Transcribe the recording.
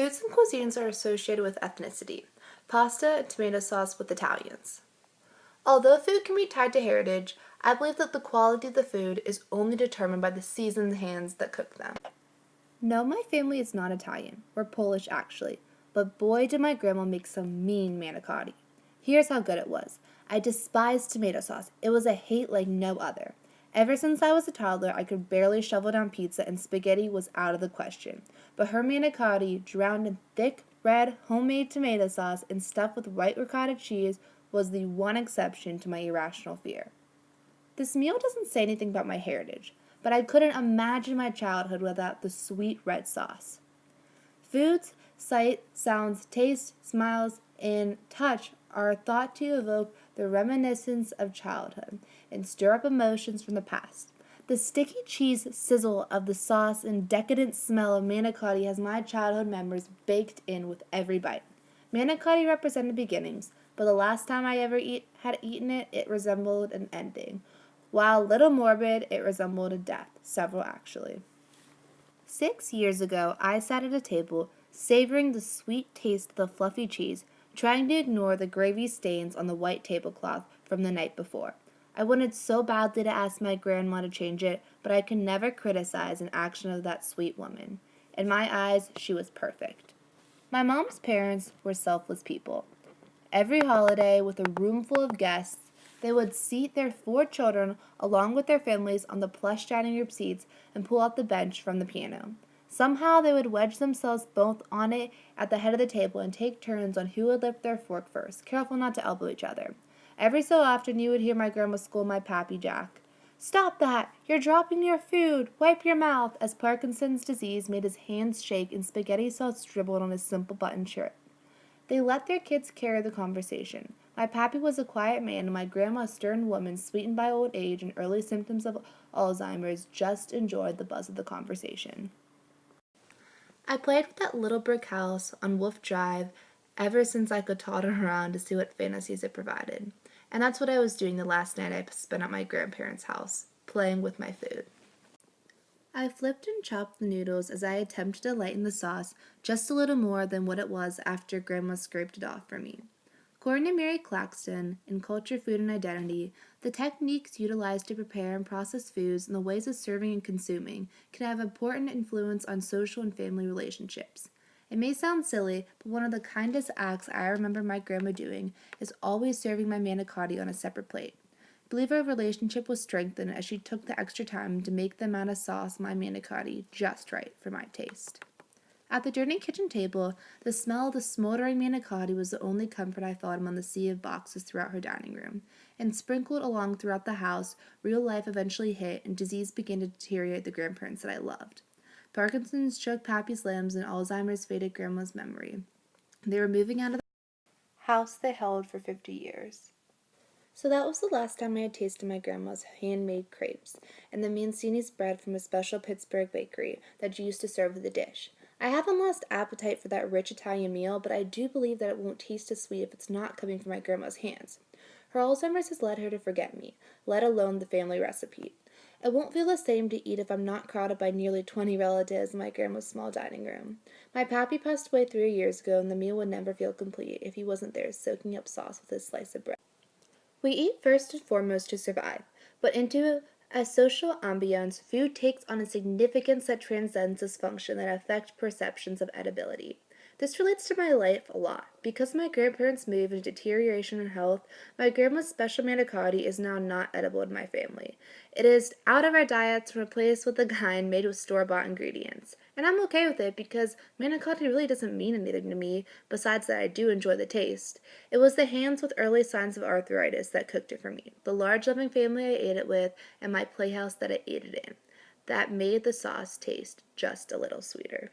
Foods and cuisines are associated with ethnicity. Pasta and tomato sauce with Italians. Although food can be tied to heritage, I believe that the quality of the food is only determined by the seasoned hands that cook them. No, my family is not Italian. We're Polish, actually. But boy, did my grandma make some mean manicotti. Here's how good it was. I despised tomato sauce. It was a hate like no other. Ever since I was a toddler, I could barely shovel down pizza and spaghetti was out of the question. But her manicotti, drowned in thick, red, homemade tomato sauce and stuffed with white ricotta cheese, was the one exception to my irrational fear. This meal doesn't say anything about my heritage, but I couldn't imagine my childhood without the sweet red sauce. Foods, sight, sounds, taste, smiles, and touch are thought to evoke the reminiscence of childhood and stir up emotions from the past. The sticky cheese sizzle of the sauce and decadent smell of manicotti has my childhood memories baked in with every bite. Manicotti represented beginnings, but the last time I ever had eaten it, it resembled an ending. While a little morbid, it resembled a death, several actually. 6 years ago, I sat at a table, savoring the sweet taste of the fluffy cheese, trying to ignore the gravy stains on the white tablecloth from the night before. I wanted so badly to ask my grandma to change it, but I could never criticize an action of that sweet woman. In my eyes, she was perfect. My mom's parents were selfless people. Every holiday, with a room full of guests, they would seat their 4 children along with their families on the plush dining room seats and pull out the bench from the piano. Somehow they would wedge themselves both on it at the head of the table and take turns on who would lift their fork first, careful not to elbow each other. Every so often you would hear my grandma scold my pappy Jack. "Stop that! You're dropping your food! Wipe your mouth!" as Parkinson's disease made his hands shake and spaghetti sauce dribbled on his simple button shirt. They let their kids carry the conversation. My pappy was a quiet man, and my grandma, a stern woman, sweetened by old age and early symptoms of Alzheimer's, just enjoyed the buzz of the conversation. I played with that little brick house on Wolf Drive ever since I could toddle around to see what fantasies it provided. And that's what I was doing the last night I spent at my grandparents' house, playing with my food. I flipped and chopped the noodles as I attempted to lighten the sauce just a little more than what it was after Grandma scraped it off for me. According to Mary Claxton, in Culture, Food, and Identity, the techniques utilized to prepare and process foods and the ways of serving and consuming can have important influence on social and family relationships. It may sound silly, but one of the kindest acts I remember my grandma doing is always serving my manicotti on a separate plate. I believe our relationship was strengthened as she took the extra time to make the amount of sauce in my manicotti just right for my taste. At the dirty kitchen table, the smell of the smoldering manicotti was the only comfort I felt among the sea of boxes throughout her dining room. And sprinkled along throughout the house, real life eventually hit and disease began to deteriorate the grandparents that I loved. Parkinson's choked Pappy's limbs and Alzheimer's faded Grandma's memory. They were moving out of the house they held for 50 years. So that was the last time I had tasted my grandma's handmade crepes and the Mancini's bread from a special Pittsburgh bakery that she used to serve with the dish. I haven't lost appetite for that rich Italian meal, but I do believe that it won't taste as sweet if it's not coming from my grandma's hands. Her Alzheimer's has led her to forget me, let alone the family recipe. It won't feel the same to eat if I'm not crowded by nearly 20 relatives in my grandma's small dining room. My pappy passed away 3 years ago, and the meal would never feel complete if he wasn't there soaking up sauce with his slice of bread. We eat first and foremost to survive, but into a social ambiance, food takes on a significance that transcends its function that affects perceptions of edibility. This relates to my life a lot. Because my grandparents moved into deterioration in health, my grandma's special manicotti is now not edible in my family. It is out of our diets and replaced with the kind made with store-bought ingredients. And I'm okay with it because manicotti really doesn't mean anything to me, besides that I do enjoy the taste. It was the hands with early signs of arthritis that cooked it for me, the large loving family I ate it with, and my playhouse that I ate it in. That made the sauce taste just a little sweeter.